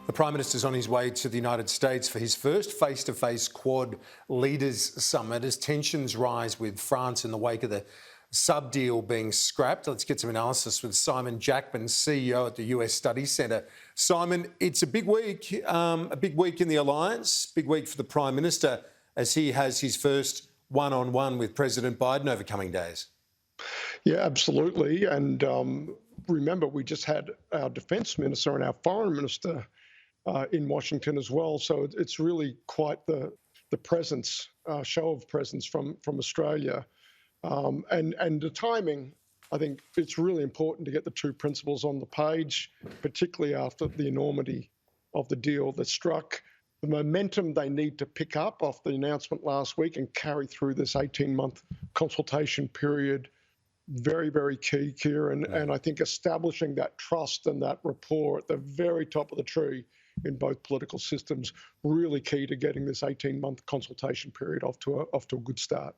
The Prime Minister's on his way to the United States for his first face-to-face Quad Leaders Summit as tensions rise with France in the wake of the sub deal being scrapped. Let's get some analysis with Simon Jackman, CEO at the US Study Centre. Simon, it's a big week in the alliance, big week for the Prime Minister as he has his first one-on-one with President Biden over coming days. Yeah, absolutely. And remember, we just had our Defence Minister and our Foreign Minister in Washington as well. So it's really quite the presence, show of presence from Australia. And the timing, I think it's really important to get the two principals on the page, particularly after the enormity of the deal that struck. The momentum they need to pick up off the announcement last week and carry through this 18-month consultation period. Very, very key, Kieran. And I think establishing that trust and that rapport at the very top of the tree in both political systems, really key to getting this 18-month consultation period off to a good start.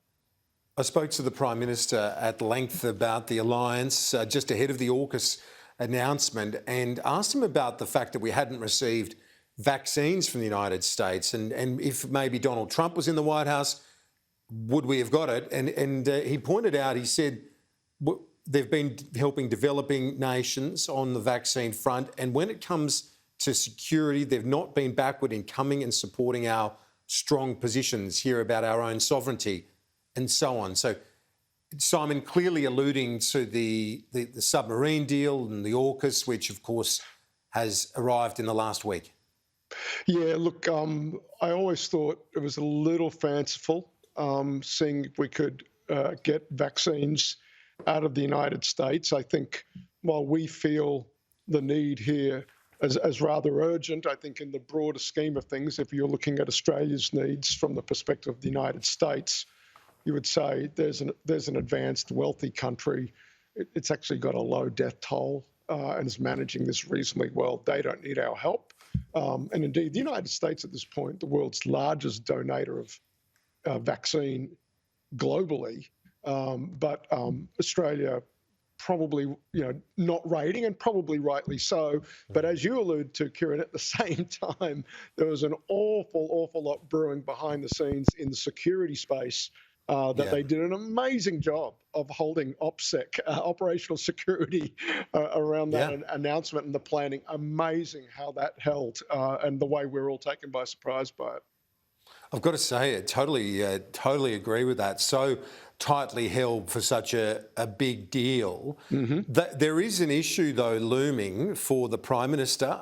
I spoke to the Prime Minister at length about the alliance just ahead of the AUKUS announcement and asked him about the fact that we hadn't received vaccines from the United States and if maybe Donald Trump was in the White House, would we have got it? And he pointed out, he said, they've been helping developing nations on the vaccine front, and when it comes to security, they've not been backward in coming and supporting our strong positions here about our own sovereignty and so on. So Simon clearly alluding to the submarine deal and the AUKUS, which of course has arrived in the last week. Yeah, look, I always thought it was a little fanciful seeing if we could get vaccines out of the United States. I think while we feel the need here as rather urgent, I think in the broader scheme of things, if you're looking at Australia's needs from the perspective of the United States, you would say there's an advanced, wealthy country. It's actually got a low death toll and is managing this reasonably well. They don't need our help. And indeed, the United States at this point, the world's largest donator of vaccine globally, but Australia probably, not rating, and probably rightly so. But as you allude to, Kieran, at the same time, there was an awful lot brewing behind the scenes in the security space they did an amazing job of holding OPSEC, operational security, around that announcement and the planning. Amazing how that held and the way we're all taken by surprise by it. I've got to say, I totally agree with that. So tightly held for such a big deal. That there is an issue, though, looming for the Prime Minister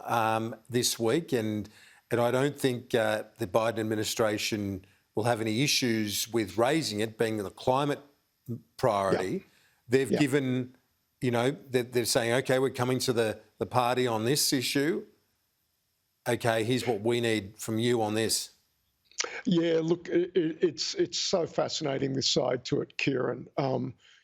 this week, and I don't think the Biden administration will have any issues with raising it, being the climate priority. They've given, they're saying, OK, we're coming to the party on this issue. OK, here's what we need from you on this. Yeah, look, it's so fascinating, this side to it, Kieran.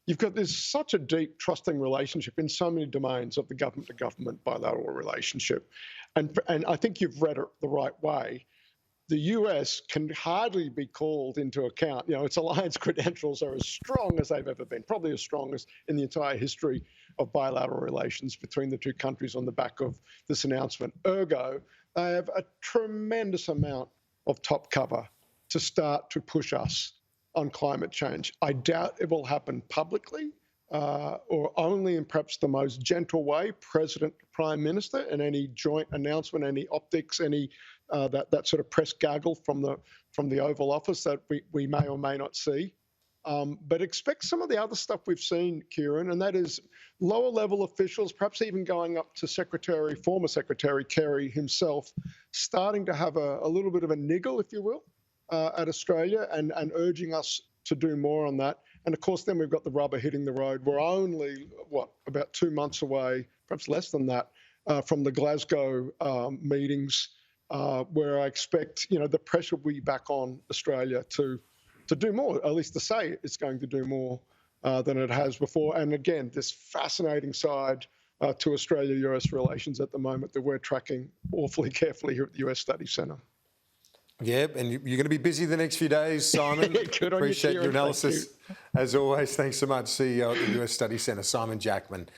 You've got such a deep, trusting relationship in so many domains of the government-to-government bilateral relationship. And I think you've read it the right way. The US can hardly be called into account. Its alliance credentials are as strong as they've ever been, probably as strong as in the entire history of bilateral relations between the two countries on the back of this announcement. Ergo, they have a tremendous amount of top cover to start to push us on climate change. I doubt it will happen publicly or only in perhaps the most gentle way, President, Prime Minister, and any joint announcement, any optics, any that sort of press gaggle from the Oval Office that we may or may not see. But expect some of the other stuff we've seen, Kieran, and that is lower level officials, perhaps even going up to former Secretary Kerry himself, starting to have a little bit of a niggle, if you will, at Australia and urging us to do more on that. And of course, then we've got the rubber hitting the road. We're only, about 2 months away, perhaps less than that, from the Glasgow meetings, where I expect, the pressure will be back on Australia to do more, at least to say it's going to do more than it has before. And again, this fascinating side to Australia-US relations at the moment that we're tracking awfully carefully here at the US Study Centre. Yeah, and you're going to be busy the next few days, Simon. Good on Appreciate you, your analysis. As always, thanks so much, CEO at the US Study Centre, Simon Jackman.